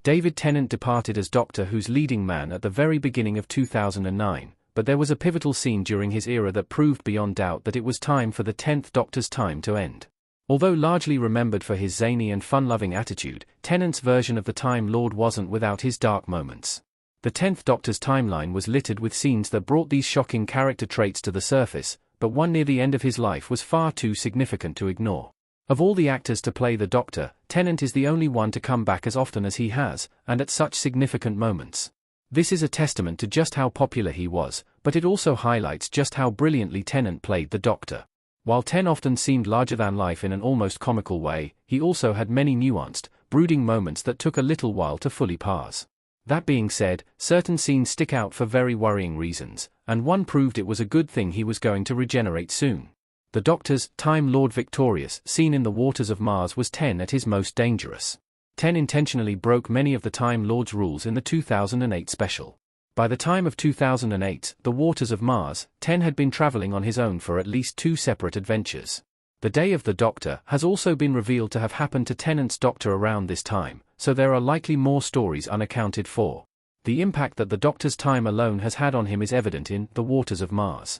David Tennant departed as Doctor Who's leading man at the very beginning of 2009, but there was a pivotal scene during his era that proved beyond doubt that it was time for the 10th Doctor's time to end. Although largely remembered for his zany and fun-loving attitude, Tennant's version of the Time Lord wasn't without his dark moments. The 10th Doctor's timeline was littered with scenes that brought these shocking character traits to the surface, but one near the end of his life was far too significant to ignore. Of all the actors to play the Doctor, Tennant is the only one to come back as often as he has, and at such significant moments. This is a testament to just how popular he was, but it also highlights just how brilliantly Tennant played the Doctor. While Ten often seemed larger than life in an almost comical way, he also had many nuanced, brooding moments that took a little while to fully parse. That being said, certain scenes stick out for very worrying reasons, and one proved it was a good thing he was going to regenerate soon. The Doctor's Time Lord victorious scene in the waters of Mars was Ten at his most dangerous. Ten intentionally broke many of the Time Lord's rules in the 2008 special. By the time of 2008, the waters of Mars, Ten had been traveling on his own for at least 2 separate adventures. The Day of the Doctor has also been revealed to have happened to Tennant's Doctor around this time, so there are likely more stories unaccounted for. The impact that the Doctor's time alone has had on him is evident in The Waters of Mars.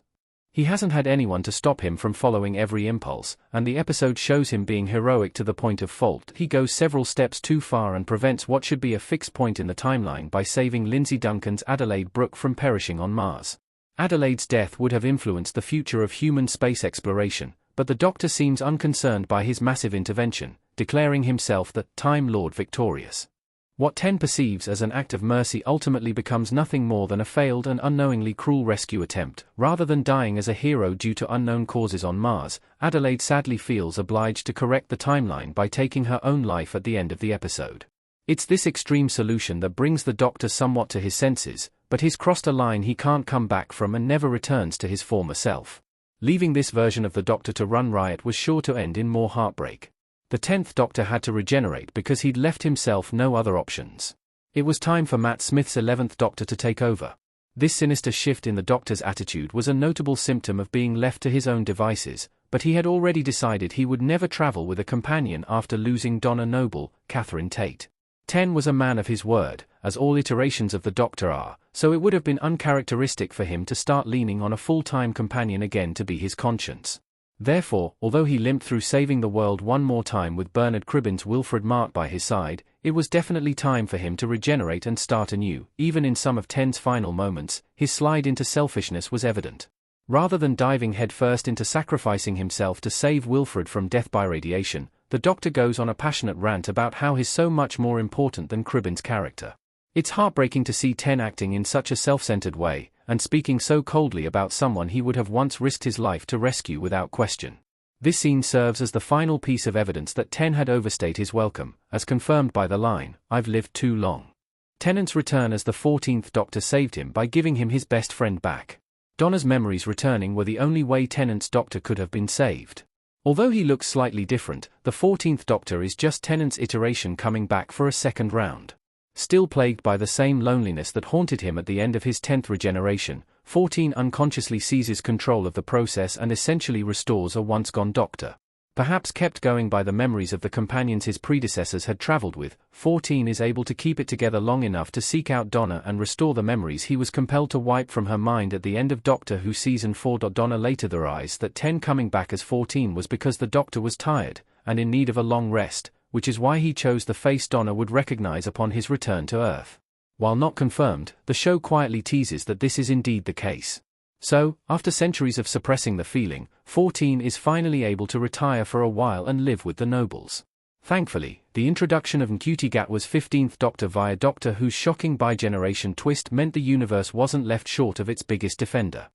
He hasn't had anyone to stop him from following every impulse, and the episode shows him being heroic to the point of fault. He goes several steps too far and prevents what should be a fixed point in the timeline by saving Lindsay Duncan's Adelaide Brooke from perishing on Mars. Adelaide's death would have influenced the future of human space exploration, but the Doctor seems unconcerned by his massive intervention, declaring himself the Time Lord victorious. What Ten perceives as an act of mercy ultimately becomes nothing more than a failed and unknowingly cruel rescue attempt. Rather than dying as a hero due to unknown causes on Mars, Adelaide sadly feels obliged to correct the timeline by taking her own life at the end of the episode. It's this extreme solution that brings the Doctor somewhat to his senses, but he's crossed a line he can't come back from and never returns to his former self. Leaving this version of the Doctor to run riot was sure to end in more heartbreak. The 10th Doctor had to regenerate because he'd left himself no other options. It was time for Matt Smith's 11th Doctor to take over. This sinister shift in the Doctor's attitude was a notable symptom of being left to his own devices, but he had already decided he would never travel with a companion after losing Donna Noble, Catherine Tate. Ten was a man of his word, as all iterations of the Doctor are, so it would have been uncharacteristic for him to start leaning on a full-time companion again to be his conscience. Therefore, although he limped through saving the world one more time with Bernard Cribbin's Wilfred Mark by his side, it was definitely time for him to regenerate and start anew. Even in some of Ten's final moments, his slide into selfishness was evident. Rather than diving headfirst into sacrificing himself to save Wilfred from death by radiation, the Doctor goes on a passionate rant about how he's so much more important than Cribbin's character. It's heartbreaking to see Ten acting in such a self-centered way, and speaking so coldly about someone he would have once risked his life to rescue without question. This scene serves as the final piece of evidence that Ten had overstayed his welcome, as confirmed by the line, "I've lived too long." Tennant's return as the 14th Doctor saved him by giving him his best friend back. Donna's memories returning were the only way Tennant's Doctor could have been saved. Although he looks slightly different, the 14th Doctor is just Tennant's iteration coming back for a second round. Still plagued by the same loneliness that haunted him at the end of his 10th regeneration, 14 unconsciously seizes control of the process and essentially restores a once-gone Doctor. Perhaps kept going by the memories of the companions his predecessors had traveled with, 14 is able to keep it together long enough to seek out Donna and restore the memories he was compelled to wipe from her mind at the end of Doctor Who Season 4. Donna later theorized that 10 coming back as 14 was because the Doctor was tired, and in need of a long rest, which is why he chose the face Donna would recognize upon his return to Earth. While not confirmed, the show quietly teases that this is indeed the case. So, after centuries of suppressing the feeling, 14 is finally able to retire for a while and live with the Nobles. Thankfully, the introduction of Ncuti Gatwa's 15th Doctor via Doctor Who's shocking bi-generation twist meant the universe wasn't left short of its biggest defender.